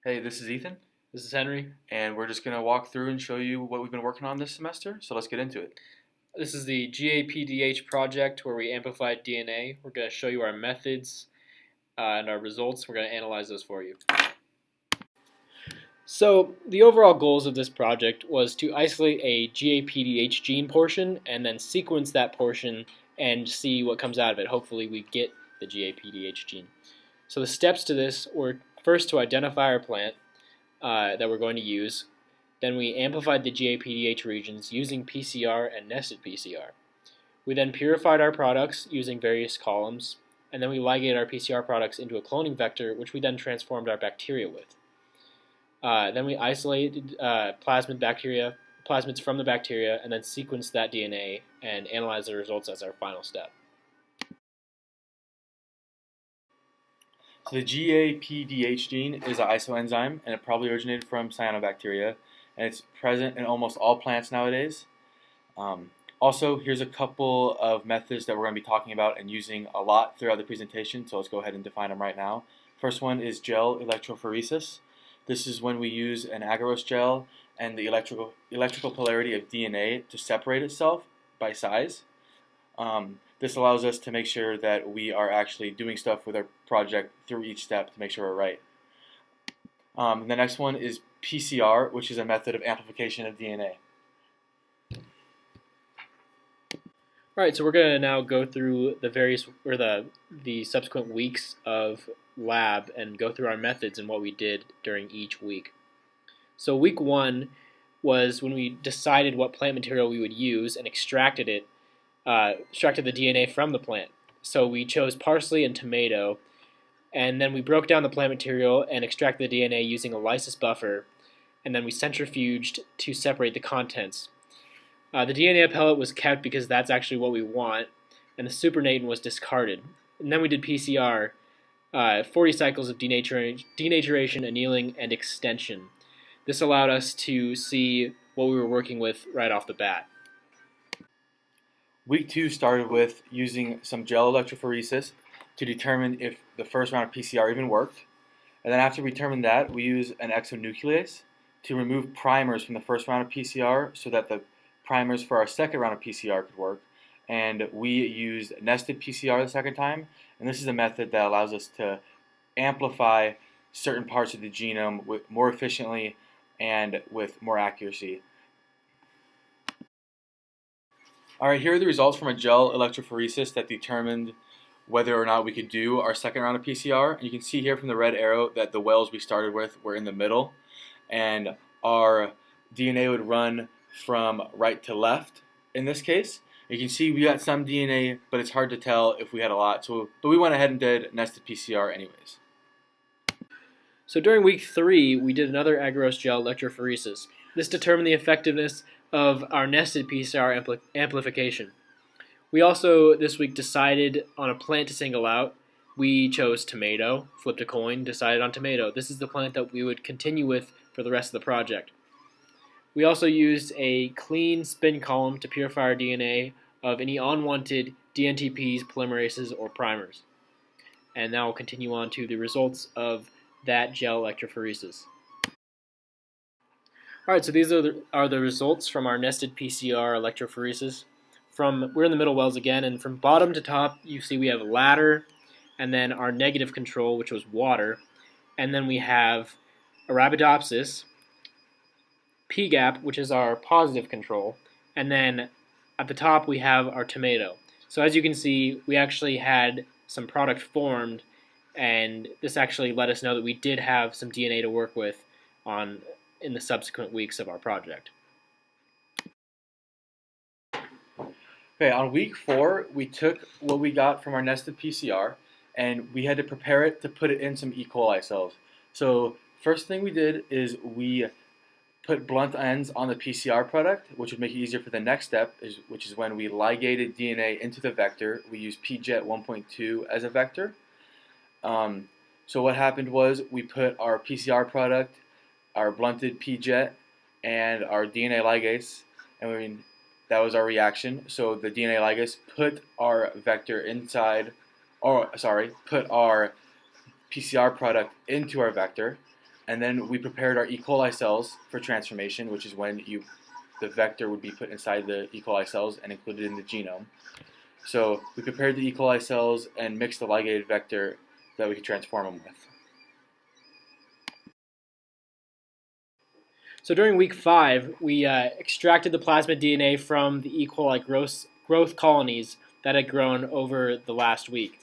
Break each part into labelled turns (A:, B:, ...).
A: Hey, this is Ethan,
B: This is Henry.
A: and we're just going to walk through and show you what we've been working on this semester. So let's get into it.
B: This is the GAPDH project where we amplified DNA. We're going to show you our methods and our results. We're going to analyze those for you. So the overall goals of this project was to isolate a GAPDH gene portion and then sequence that portion and see what comes out of it. Hopefully we get the GAPDH gene. So the steps to this were first to identify our plant that we're going to use. Then we amplified the GAPDH regions using PCR and nested PCR. We then purified our products using various columns, and then we ligated our PCR products into a cloning vector, which we then transformed our bacteria with. Then we isolated plasmids from the bacteria, and then sequenced that DNA and analyzed the results as our final step.
A: So the GAPDH gene is an isoenzyme, and it probably originated from cyanobacteria, and it's present in almost all plants nowadays. Also, here's a couple of methods that we're going to be talking about and using a lot throughout the presentation, so let's go ahead and define them right now. First one is gel electrophoresis. This is when we use an agarose gel and the electrical polarity of DNA to separate itself by size. This allows us to make sure that we are actually doing stuff with our project through each step to make sure we're right. The next one is PCR, which is a method of amplification of DNA.
B: All right, so we're going to now go through the subsequent weeks of lab and go through our methods and what we did during each week. So week 1 was when we decided what plant material we would use and extracted the DNA from the plant. So we chose parsley and tomato, and then we broke down the plant material and extracted the DNA using a lysis buffer, and then we centrifuged to separate the contents. The DNA pellet was kept because that's actually what we want, and the supernatant was discarded. And then we did PCR, 40 cycles of denaturation, annealing, and extension. This allowed us to see what we were working with right off the bat.
A: Week 2 started with using some gel electrophoresis to determine if the first round of PCR even worked. And then after we determined that, we used an exonuclease to remove primers from the first round of PCR so that the primers for our second round of PCR could work. And we used nested PCR the second time, and this is a method that allows us to amplify certain parts of the genome more efficiently and with more accuracy. Alright, here are the results from a gel electrophoresis that determined whether or not we could do our second round of PCR. And you can see here from the red arrow that the wells we started with were in the middle, and our DNA would run from right to left in this case. You can see we got some DNA, but it's hard to tell if we had a lot. But we went ahead and did nested PCR anyways.
B: So during week 3, we did another agarose gel electrophoresis. This determined the effectiveness of our nested PCR amplification. We also this week decided on a plant to single out. We chose tomato, flipped a coin, decided on tomato. This is the plant that we would continue with for the rest of the project. We also used a clean spin column to purify our DNA of any unwanted dNTPs, polymerases, or primers. And now we'll continue on to the results of that gel electrophoresis. Alright, so these are the results from our nested PCR electrophoresis. We're in the middle wells again, and from bottom to top, you see we have ladder, and then our negative control, which was water, and then we have Arabidopsis, PGAP, which is our positive control, and then at the top we have our tomato. So as you can see, we actually had some product formed, and this actually let us know that we did have some DNA to work with in the subsequent weeks of our project.
A: Okay, on week 4, we took what we got from our nested PCR, and we had to prepare it to put it in some E. coli cells. So first thing we did is we put blunt ends on the PCR product, which would make it easier for the next step, which is when we ligated DNA into the vector. We used PJET 1.2 as a vector. So what happened was we put our PCR product, our blunted PJET, and our DNA ligase, and that was our reaction. So the DNA ligase put our vector put our PCR product into our vector, And then we prepared our E. coli cells for transformation, which is when the vector would be put inside the E. coli cells and included in the genome. So we prepared the E. coli cells and mixed the ligated vector that we could transform them with.
B: So during week 5, we extracted the plasmid DNA from the E. coli growth colonies that had grown over the last week.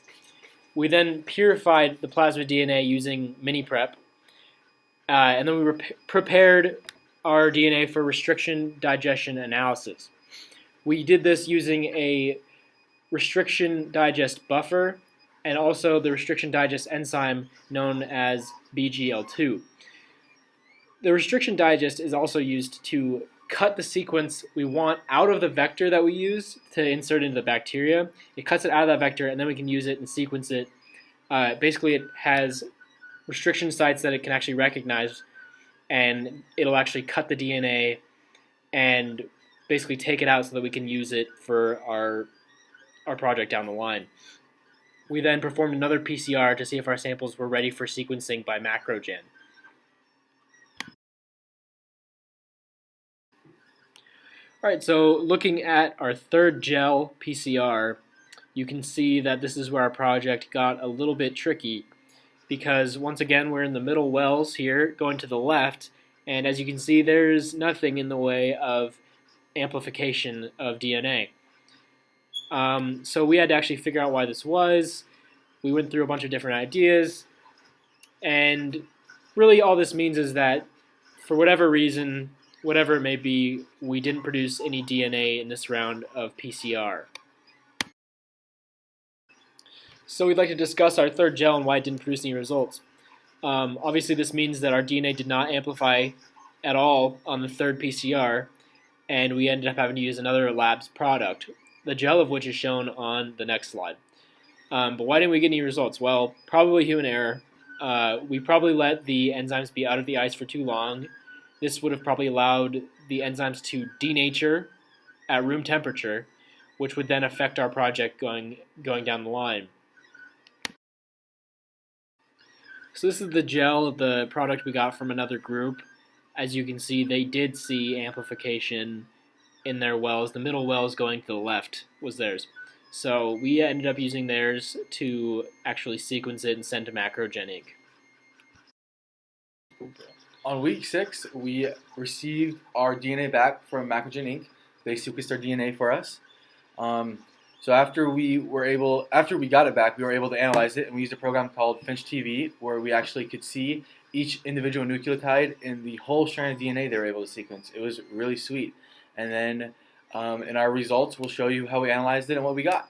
B: We then purified the plasmid DNA using MiniPrep, and then we prepared our DNA for restriction digestion analysis. We did this using a restriction digest buffer and also the restriction digest enzyme known as BGL2. The restriction digest is also used to cut the sequence we want out of the vector that we use to insert into the bacteria. It cuts it out of that vector, and then we can use it and sequence it. Basically, it has restriction sites that it can actually recognize, and it'll actually cut the DNA and basically take it out so that we can use it for our project down the line. We then performed another PCR to see if our samples were ready for sequencing by Macrogen. Alright, so looking at our third gel PCR, you can see that this is where our project got a little bit tricky, because once again we're in the middle wells here, going to the left, and as you can see there's nothing in the way of amplification of DNA. So we had to actually figure out why this was. We went through a bunch of different ideas, and really all this means is that for whatever reason, whatever it may be, we didn't produce any DNA in this round of PCR. So we'd like to discuss our third gel and why it didn't produce any results. Obviously this means that our DNA did not amplify at all on the third PCR, and we ended up having to use another lab's product, the gel of which is shown on the next slide. But why didn't we get any results? Well, probably human error. We probably let the enzymes be out of the ice for too long. This would have probably allowed the enzymes to denature at room temperature, which would then affect our project going down the line. So this is the gel, the product we got from another group. As you can see, they did see amplification in their wells. The middle wells going to the left was theirs. So we ended up using theirs to actually sequence it and send to Macrogen Inc.
A: On week 6, we received our DNA back from Macrogen Inc. They sequenced our DNA for us. So after we got it back, we were able to analyze it, and we used a program called FinchTV, where we actually could see each individual nucleotide in the whole strand of DNA they were able to sequence. It was really sweet. And then in our results, we'll show you how we analyzed it and what we got.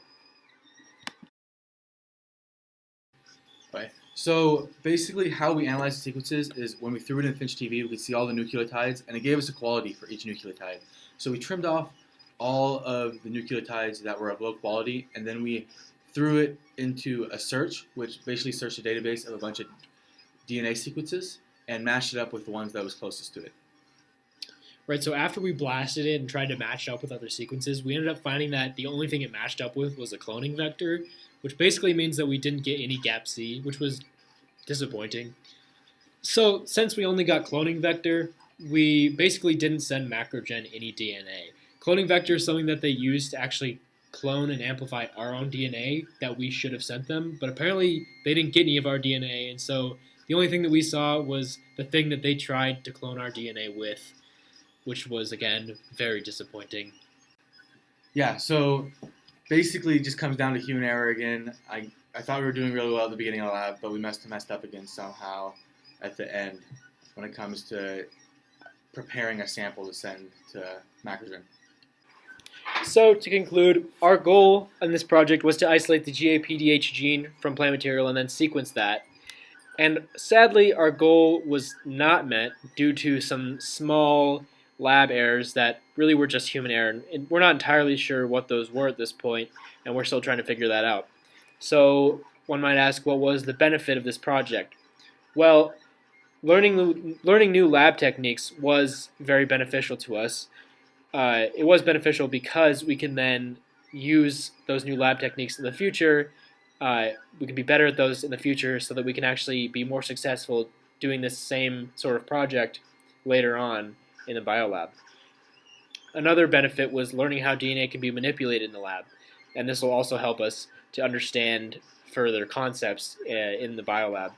A: Right. So basically how we analyzed the sequences is when we threw it in FinchTV, we could see all the nucleotides, and it gave us a quality for each nucleotide. So we trimmed off all of the nucleotides that were of low quality, and then we threw it into a search, which basically searched a database of a bunch of DNA sequences and matched it up with the ones that was closest to it.
B: Right, so after we blasted it and tried to match it up with other sequences, we ended up finding that the only thing it matched up with was a cloning vector, which basically means that we didn't get any GAPC, which was disappointing. So since we only got cloning vector, we basically didn't send Macrogen any DNA. Cloning vector is something that they use to actually clone and amplify our own DNA that we should have sent them, but apparently they didn't get any of our DNA, and so the only thing that we saw was the thing that they tried to clone our DNA with, which was, again, very disappointing.
A: Yeah, so basically it just comes down to human error again. I thought we were doing really well at the beginning of the lab, but we messed up again somehow at the end when it comes to preparing a sample to send to Macrogen.
B: So, to conclude, our goal in this project was to isolate the GAPDH gene from plant material and then sequence that. And sadly, our goal was not met due to some small lab errors that really were just human error. And we're not entirely sure what those were at this point, and we're still trying to figure that out. So, one might ask, what was the benefit of this project? Well, learning new lab techniques was very beneficial to us. It was beneficial because we can then use those new lab techniques in the future. We can be better at those in the future so that we can actually be more successful doing this same sort of project later on in the biolab. Another benefit was learning how DNA can be manipulated in the lab, and this will also help us to understand further concepts in the biolab.